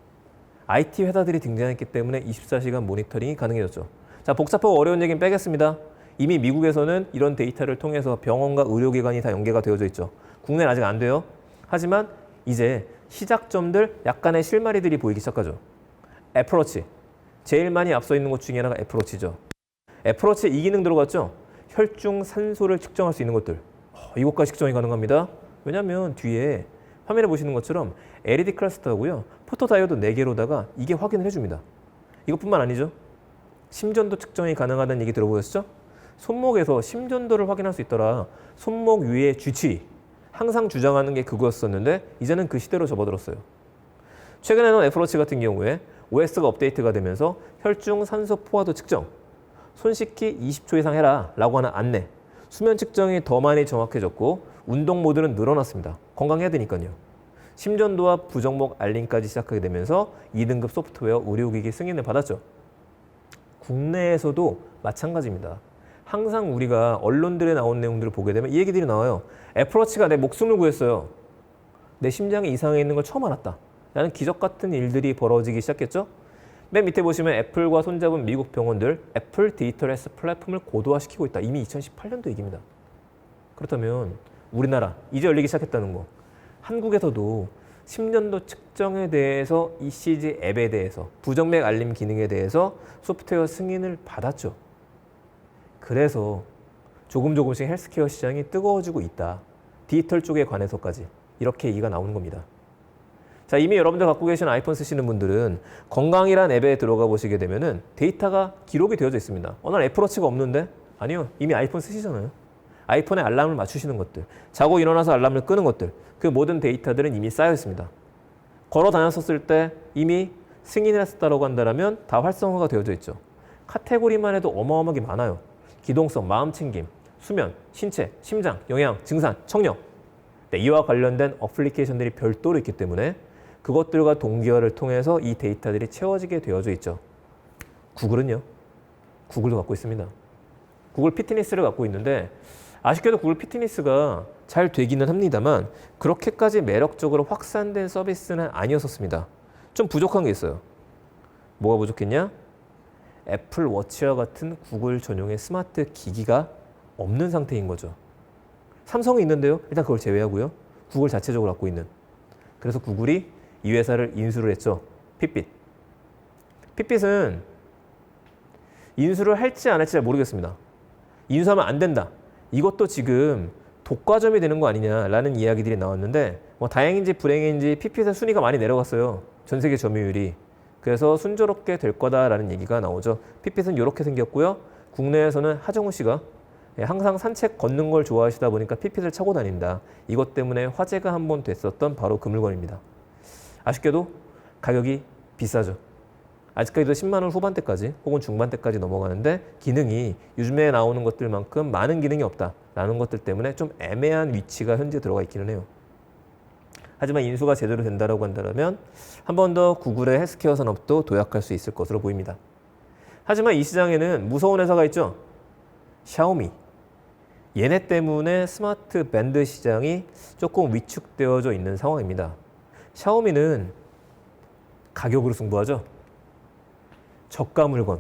IT 회사들이 등장했기 때문에 24시간 모니터링이 가능해졌죠. 자, 복잡하고 어려운 얘기는 빼겠습니다. 이미 미국에서는 이런 데이터를 통해서 병원과 의료기관이 다 연계가 되어져 있죠. 국내는 아직 안 돼요. 하지만 이제 시작점들 약간의 실마리들이 보이기 시작하죠. 애플워치. 제일 많이 앞서 있는 것 중에 하나가 애플워치죠. 애플워치에 이 기능 들어갔죠. 혈중 산소를 측정할 수 있는 것들. 이것까지 측정이 가능합니다. 왜냐하면 뒤에 화면에 보시는 것처럼 LED 클러스터하고요. 포토다이오드 4개로다가 이게 확인을 해줍니다. 이것뿐만 아니죠. 심전도 측정이 가능하다는 얘기 들어보셨죠? 손목에서 심전도를 확인할 수 있더라. 손목 위의 쥐치. 항상 주장하는 게 그거였었는데 이제는 그 시대로 접어들었어요. 최근에는 애플워치 같은 경우에 OS가 업데이트가 되면서 혈중 산소 포화도 측정, 손 씻기 20초 이상 해라 라고 하는 안내, 수면 측정이 더 많이 정확해졌고 운동 모드는 늘어났습니다. 건강해야 되니까요. 심전도와 부정목 알림까지 시작하게 되면서 2등급 소프트웨어 의료기기 승인을 받았죠. 국내에서도 마찬가지입니다. 항상 우리가 언론들에 나온 내용들을 보게 되면 이 얘기들이 나와요. 애플워치가 내 목숨을 구했어요. 내 심장에 이상이 있는 걸 처음 알았다. 라는 기적 같은 일들이 벌어지기 시작했죠. 맨 밑에 보시면 애플과 손잡은 미국 병원들 애플 디지털 헬스 플랫폼을 고도화시키고 있다. 이미 2018년도 얘기입니다. 그렇다면 우리나라 이제 열리기 시작했다는 거. 한국에서도 심전도 측정에 대해서 ECG 앱에 대해서 부정맥 알림 기능에 대해서 소프트웨어 승인을 받았죠. 그래서 조금씩 헬스케어 시장이 뜨거워지고 있다. 디지털 쪽에 관해서까지 이렇게 얘기가 나오는 겁니다. 자, 이미 여러분들 갖고 계신 아이폰 쓰시는 분들은 건강이란 앱에 들어가 보시게 되면은 데이터가 기록이 되어져 있습니다. 난 애플워치가 없는데? 아니요. 이미 아이폰 쓰시잖아요. 아이폰에 알람을 맞추시는 것들, 자고 일어나서 알람을 끄는 것들, 그 모든 데이터들은 이미 쌓여 있습니다. 걸어 다녔었을 때 이미 승인을 했었다고 한다면 다 활성화가 되어져 있죠. 카테고리만 해도 어마어마하게 많아요. 기동성, 마음챙김, 수면, 신체, 심장, 영양, 증산, 청력. 네, 이와 관련된 어플리케이션들이 별도로 있기 때문에 그것들과 동기화를 통해서 이 데이터들이 채워지게 되어져 있죠. 구글은요. 구글도 갖고 있습니다. 구글 피트니스를 갖고 있는데 아쉽게도 구글 피트니스가 잘 되기는 합니다만 그렇게까지 매력적으로 확산된 서비스는 아니었었습니다. 좀 부족한 게 있어요. 뭐가 부족했냐? 애플 워치와 같은 구글 전용의 스마트 기기가 없는 상태인 거죠. 삼성이 있는데요. 일단 그걸 제외하고요. 구글 자체적으로 갖고 있는. 그래서 구글이 이 회사를 인수를 했죠. 핏빗. 핏빛은 인수를 할지 안 할지 잘 모르겠습니다. 인수하면 안 된다. 이것도 지금 독과점이 되는 거 아니냐라는 이야기들이 나왔는데 뭐 다행인지 불행인지 핏빛의 순위가 많이 내려갔어요. 전 세계 점유율이. 그래서 순조롭게 될 거다라는 얘기가 나오죠. 핏빛은 이렇게 생겼고요. 국내에서는 하정우 씨가 항상 산책 걷는 걸 좋아하시다 보니까 핏빛을 차고 다닌다. 이것 때문에 화제가 한번 됐었던 바로 그 물건입니다. 아쉽게도 가격이 비싸죠. 아직까지도 10만 원 후반대까지 혹은 중반대까지 넘어가는데 기능이 요즘에 나오는 것들만큼 많은 기능이 없다라는 것들 때문에 좀 애매한 위치가 현재 들어가 있기는 해요. 하지만 인수가 제대로 된다고 한다면 한 번 더 구글의 헬스케어 산업도 도약할 수 있을 것으로 보입니다. 하지만 이 시장에는 무서운 회사가 있죠. 샤오미. 얘네 때문에 스마트 밴드 시장이 조금 위축되어져 있는 상황입니다. 샤오미는 가격으로 승부하죠. 저가 물건.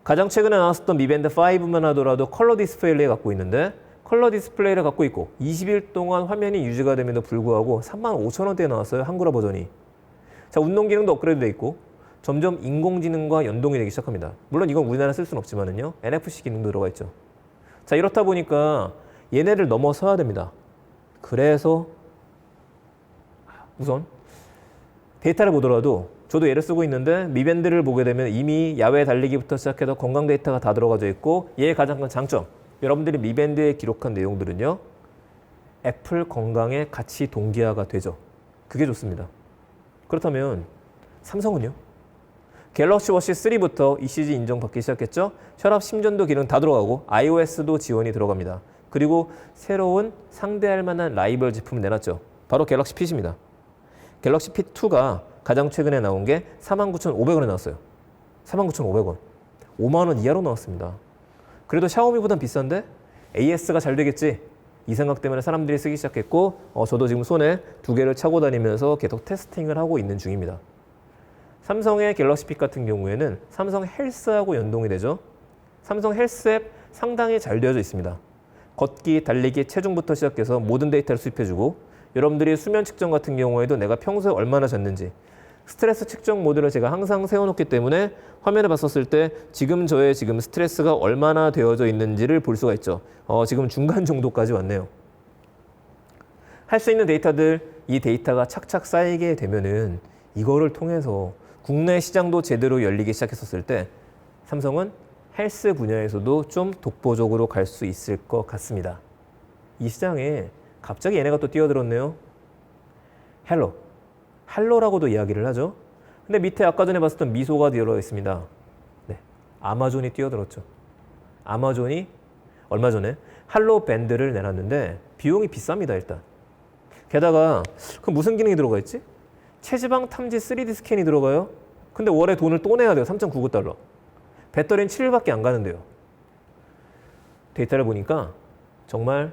가장 최근에 나왔었던 Mi Band 5만 하더라도 컬러 디스플레이를 갖고 있는데 컬러 디스플레이를 갖고 있고 20일 동안 화면이 유지가 됨에도 불구하고 35,000원대에 나왔어요. 한글화 버전이. 자, 운동 기능도 업그레이드 돼 있고 점점 인공지능과 연동이 되기 시작합니다. 물론 이건 우리나라 쓸 수는 없지만은요. NFC 기능도 들어가 있죠. 자, 이렇다 보니까 얘네를 넘어서야 됩니다. 그래서 우선 데이터를 보더라도 저도 얘를 쓰고 있는데 미밴드를 보게 되면 이미 야외 달리기부터 시작해서 건강 데이터가 다 들어가져 있고 얘의 가장 큰 장점, 여러분들이 미밴드에 기록한 내용들은요. 애플 건강에 같이 동기화가 되죠. 그게 좋습니다. 그렇다면 삼성은요? 갤럭시 워치 3부터 ECG 인정받기 시작했죠. 혈압 심전도 기능 다 들어가고 iOS도 지원이 들어갑니다. 그리고 새로운 상대할 만한 라이벌 제품을 내놨죠. 바로 갤럭시 핏입니다. 갤럭시 핏2가 가장 최근에 나온 게 49,500원에 나왔어요. 49,500원. 5만 원 이하로 나왔습니다. 그래도 샤오미보단 비싼데 AS가 잘 되겠지. 이 생각 때문에 사람들이 쓰기 시작했고 저도 지금 손에 2개를 차고 다니면서 계속 테스팅을 하고 있는 중입니다. 삼성의 갤럭시 핏 같은 경우에는 삼성 헬스하고 연동이 되죠. 삼성 헬스 앱 상당히 잘 되어져 있습니다. 걷기, 달리기, 체중부터 시작해서 모든 데이터를 수집해주고 여러분들이 수면 측정 같은 경우에도 내가 평소에 얼마나 잤는지 스트레스 측정 모드를 제가 항상 세워놓기 때문에 화면을 봤었을 때 지금 저의 지금 스트레스가 얼마나 되어져 있는지를 볼 수가 있죠. 지금 중간 정도까지 왔네요. 할 수 있는 데이터들, 이 데이터가 착착 쌓이게 되면은 이거를 통해서 국내 시장도 제대로 열리기 시작했었을 때 삼성은 헬스 분야에서도 좀 독보적으로 갈 수 있을 것 같습니다. 이 시장에 갑자기 얘네가 또 뛰어들었네요. 헬로라고도 이야기를 하죠. 근데 밑에 아까 전에 봤었던 미소가 들어 있습니다. 네, 아마존이 뛰어들었죠. 아마존이 얼마 전에 헬로 밴드를 내놨는데 비용이 비쌉니다. 일단. 게다가 그 무슨 기능이 들어가 있지? 체지방 탐지 3D 스캔이 들어가요. 근데 월에 돈을 또 내야 돼요. 3.99달러. 배터리는 7일밖에 안 가는데요. 데이터를 보니까 정말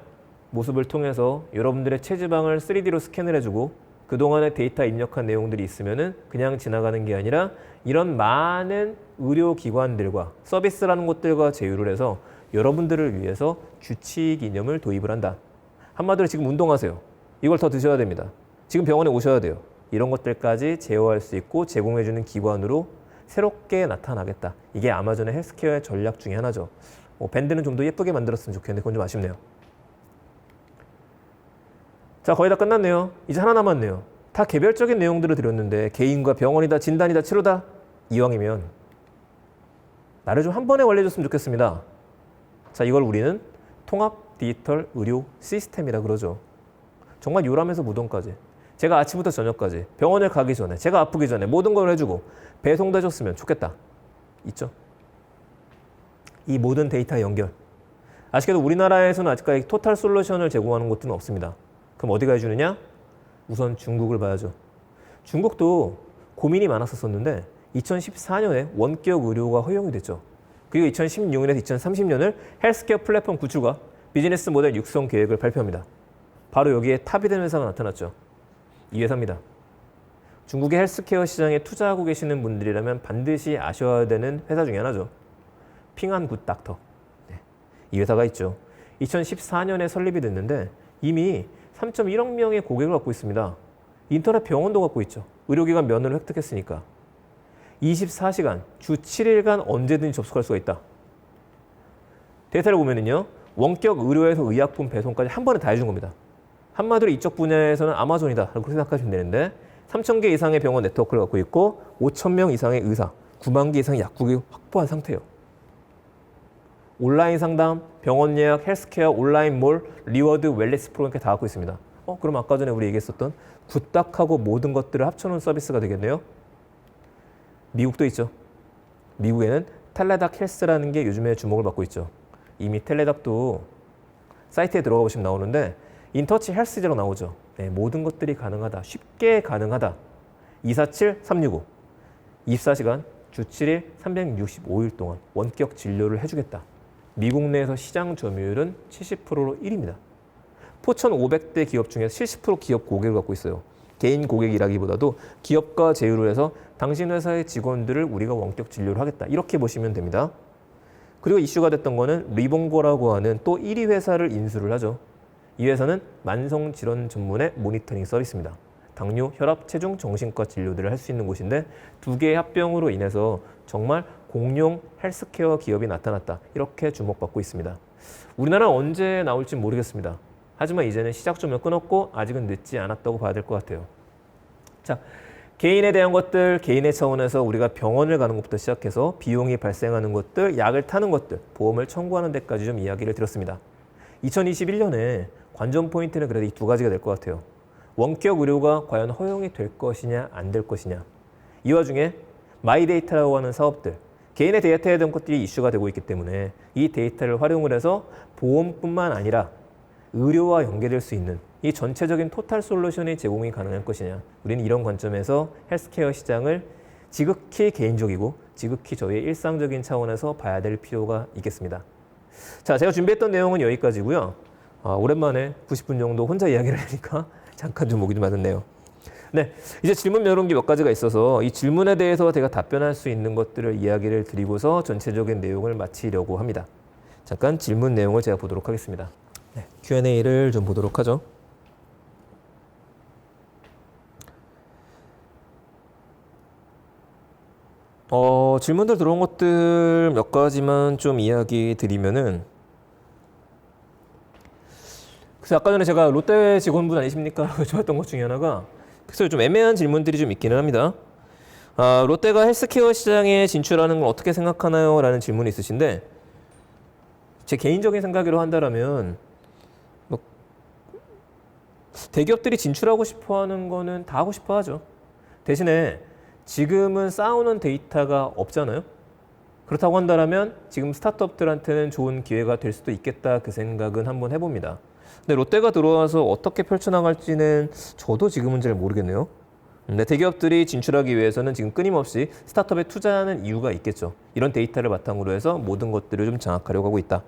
모습을 통해서 여러분들의 체지방을 3D로 스캔을 해주고 그동안에 데이터 입력한 내용들이 있으면은 그냥 지나가는 게 아니라 이런 많은 의료기관들과 서비스라는 곳들과 제휴를 해서 여러분들을 위해서 규칙 이념을 도입을 한다. 한마디로 지금 운동하세요. 이걸 더 드셔야 됩니다. 지금 병원에 오셔야 돼요. 이런 것들까지 제어할 수 있고 제공해주는 기관으로 새롭게 나타나겠다. 이게 아마존의 헬스케어의 전략 중에 하나죠. 밴드는 좀 더 예쁘게 만들었으면 좋겠는데 그건 좀 아쉽네요. 자, 거의 다 끝났네요. 이제 하나 남았네요. 다 개별적인 내용들을 드렸는데 개인과 병원이다, 진단이다, 치료다. 이왕이면 나를 좀 한 번에 원래줬으면 좋겠습니다. 자, 이걸 우리는 통합 디지털 의료 시스템이라 그러죠. 정말 요람에서 무덤까지. 제가 아침부터 저녁까지 병원을 가기 전에 제가 아프기 전에 모든 걸 해주고 배송도 해줬으면 좋겠다. 있죠? 이 모든 데이터 연결. 아쉽게도 우리나라에서는 아직까지 토탈 솔루션을 제공하는 곳들은 없습니다. 그럼 어디가 해주느냐? 우선 중국을 봐야죠. 중국도 고민이 많았었는데 2014년에 원격 의료가 허용이 됐죠. 그리고 2016년에서 2030년을 헬스케어 플랫폼 구축과 비즈니스 모델 육성 계획을 발표합니다. 바로 여기에 탑이 되는 회사가 나타났죠. 이 회사입니다. 중국의 헬스케어 시장에 투자하고 계시는 분들이라면 반드시 아셔야 되는 회사 중에 하나죠. 핑한 굿 닥터. 네. 이 회사가 있죠. 2014년에 설립이 됐는데 이미 3.1억 명의 고객을 갖고 있습니다. 인터넷 병원도 갖고 있죠. 의료기관 면허를 획득했으니까. 24시간, 주 7일간 언제든지 접속할 수가 있다. 데이터를 보면은요. 원격 의료에서 의약품 배송까지 한 번에 다 해준 겁니다. 한마디로 이쪽 분야에서는 아마존이다. 그렇게 생각하시면 되는데 3,000개 이상의 병원 네트워크를 갖고 있고 5,000명 이상의 의사, 9만 개 이상의 약국이 확보한 상태예요. 온라인 상담, 병원 예약, 헬스케어, 온라인 몰, 리워드, 웰리스 프로그램 다 갖고 있습니다. 그럼 아까 전에 우리 얘기했었던 굿닥하고 모든 것들을 합쳐놓은 서비스가 되겠네요. 미국도 있죠. 미국에는 텔레닥 헬스라는 게 요즘에 주목을 받고 있죠. 이미 텔레닥도 사이트에 들어가 보시면 나오는데 인터치 헬스제로 나오죠. 네, 모든 것들이 가능하다. 쉽게 가능하다. 247-365. 24시간 주 7일 365일 동안 원격 진료를 해주겠다. 미국 내에서 시장 점유율은 70%로 1위입니다. 포천 500대 기업 중에서 70% 기업 고객을 갖고 있어요. 개인 고객이라기보다도 기업과 제휴를 해서 당신 회사의 직원들을 우리가 원격 진료를 하겠다. 이렇게 보시면 됩니다. 그리고 이슈가 됐던 거는 리본고라고 하는 또 1위 회사를 인수를 하죠. 이 회사는 만성질환 전문의 모니터링 서비스입니다. 당뇨, 혈압, 체중, 정신과 진료들을 할 수 있는 곳인데 두 개의 합병으로 인해서 정말 공룡 헬스케어 기업이 나타났다. 이렇게 주목받고 있습니다. 우리나라 언제 나올지 모르겠습니다. 하지만 이제는 시작점을 끊었고 아직은 늦지 않았다고 봐야 될 것 같아요. 자, 개인에 대한 것들, 개인의 차원에서 우리가 병원을 가는 것부터 시작해서 비용이 발생하는 것들, 약을 타는 것들, 보험을 청구하는 데까지 좀 이야기를 드렸습니다. 2021년에 관전 포인트는 그래도 이 두 가지가 될 것 같아요. 원격 의료가 과연 허용이 될 것이냐, 안 될 것이냐. 이 와중에 마이데이터라고 하는 사업들, 개인의 데이터에 대한 것들이 이슈가 되고 있기 때문에 이 데이터를 활용을 해서 보험뿐만 아니라 의료와 연계될 수 있는 이 전체적인 토탈 솔루션이 제공이 가능할 것이냐. 우리는 이런 관점에서 헬스케어 시장을 지극히 개인적이고 지극히 저희의 일상적인 차원에서 봐야 될 필요가 있겠습니다. 자, 제가 준비했던 내용은 여기까지고요. 오랜만에 90분 정도 혼자 이야기를 하니까 잠깐 좀 목이 좀 맞았네요. 네, 이제 질문 여러 개 몇 가지가 있어서 이 질문에 대해서 제가 답변할 수 있는 것들을 이야기를 드리고서 전체적인 내용을 마치려고 합니다. 잠깐 질문 내용을 제가 보도록 하겠습니다. 네, Q&A를 좀 보도록 하죠. 질문들 들어온 것들 몇 가지만 좀 이야기 드리면은, 그래서 아까 전에 제가 롯데 직원분 아니십니까? 좋았던 것 중에 하나가, 그래서 좀 애매한 질문들이 좀 있기는 합니다. 롯데가 헬스케어 시장에 진출하는 걸 어떻게 생각하나요? 라는 질문이 있으신데, 제 개인적인 생각으로 한다라면, 대기업들이 진출하고 싶어 하는 거는 다 하고 싶어 하죠. 대신에 지금은 쌓아오는 데이터가 없잖아요. 그렇다고 한다면 지금 스타트업들한테는 좋은 기회가 될 수도 있겠다, 그 생각은 한번 해봅니다. 근데 롯데가 들어와서 어떻게 펼쳐나갈지는 저도 지금은 잘 모르겠네요. 근데 대기업들이 진출하기 위해서는 지금 끊임없이 스타트업에 투자하는 이유가 있겠죠. 이런 데이터를 바탕으로 해서 모든 것들을 좀 장악하려고 하고 있다.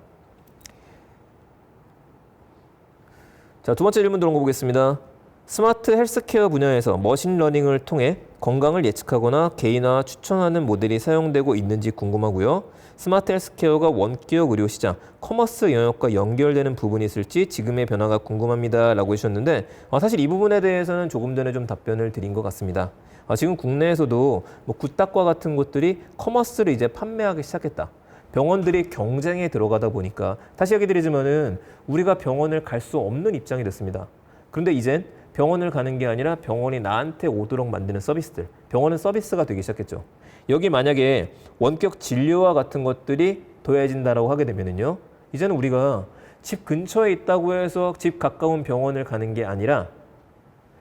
자, 두 번째 질문 들어온 거 보겠습니다. 스마트 헬스케어 분야에서 머신러닝을 통해 건강을 예측하거나 개인화 추천하는 모델이 사용되고 있는지 궁금하고요. 스마트 헬스케어가 원격 의료 시장, 커머스 영역과 연결되는 부분이 있을지 지금의 변화가 궁금합니다. 라고 해주셨는데 사실 이 부분에 대해서는 조금 전에 좀 답변을 드린 것 같습니다. 지금 국내에서도 뭐 굿닥과 같은 곳들이 커머스를 이제 판매하기 시작했다. 병원들이 경쟁에 들어가다 보니까 다시 얘기 드리지만은 우리가 병원을 갈 수 없는 입장이 됐습니다. 그런데 이젠 병원을 가는 게 아니라 병원이 나한테 오도록 만드는 서비스들, 병원은 서비스가 되기 시작했죠. 여기 만약에 원격 진료와 같은 것들이 더해진다라고 하게 되면은요, 이제는 우리가 집 근처에 있다고 해서 집 가까운 병원을 가는 게 아니라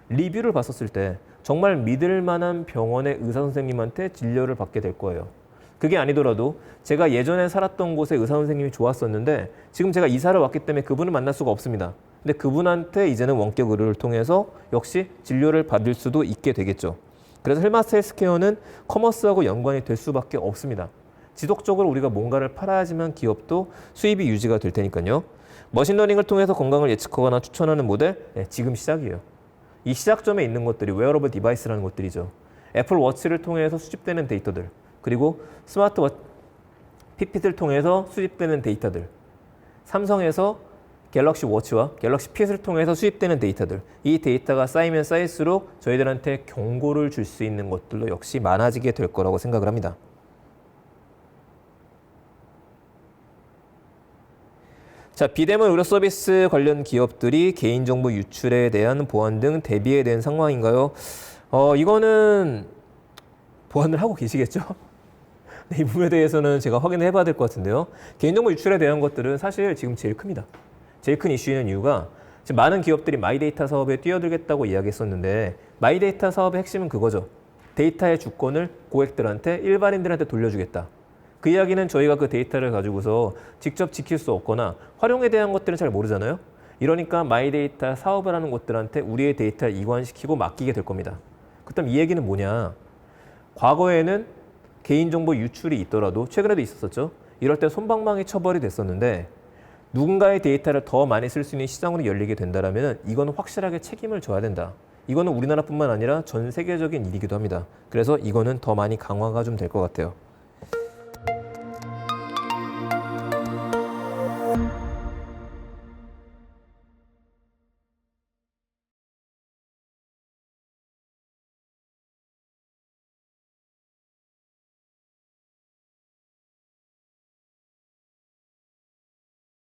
리뷰를 봤었을 때 정말 믿을 만한 병원의 의사 선생님한테 진료를 받게 될 거예요. 그게 아니더라도 제가 예전에 살았던 곳에 의사 선생님이 좋았었는데 지금 제가 이사를 왔기 때문에 그분을 만날 수가 없습니다. 근데 그분한테 이제는 원격 의료를 통해서 역시 진료를 받을 수도 있게 되겠죠. 그래서 헬마스 헬스케어는 커머스하고 연관이 될 수밖에 없습니다. 지속적으로 우리가 뭔가를 팔아야지만 기업도 수입이 유지가 될 테니까요. 머신러닝을 통해서 건강을 예측하거나 추천하는 모델, 지금 시작이에요. 이 시작점에 있는 것들이 웨어러블 디바이스라는 것들이죠. 애플 워치를 통해서 수집되는 데이터들, 그리고 스마트 핏핏을 통해서 수집되는 데이터들, 삼성에서 갤럭시 워치와 갤럭시 핏을 통해서 수집되는 데이터들, 이 데이터가 쌓이면 쌓일수록 저희들한테 경고를 줄 수 있는 것들도 역시 많아지게 될 거라고 생각을 합니다. 자, 비대면 의료 서비스 관련 기업들이 개인정보 유출에 대한 보안 등 대비에 대한 상황인가요? 이거는 보안을 하고 계시겠죠? 이 부분에 대해서는 제가 확인을 해봐야 될 것 같은데요. 개인정보 유출에 대한 것들은 사실 지금 제일 큽니다. 제일 큰 이슈인 이유가 지금 많은 기업들이 마이데이터 사업에 뛰어들겠다고 이야기했었는데 마이데이터 사업의 핵심은 그거죠. 데이터의 주권을 고객들한테 일반인들한테 돌려주겠다. 그 이야기는 저희가 그 데이터를 가지고서 직접 지킬 수 없거나 활용에 대한 것들은 잘 모르잖아요. 이러니까 마이데이터 사업을 하는 곳들한테 우리의 데이터를 이관시키고 맡기게 될 겁니다. 그렇다면 이 얘기는 뭐냐. 과거에는 개인정보 유출이 있더라도 최근에도 있었었죠. 이럴 때 솜방망이 처벌이 됐었는데 누군가의 데이터를 더 많이 쓸 수 있는 시장으로 열리게 된다면 이거는 확실하게 책임을 져야 된다. 이거는 우리나라뿐만 아니라 전 세계적인 일이기도 합니다. 그래서 이거는 더 많이 강화가 좀 될 것 같아요.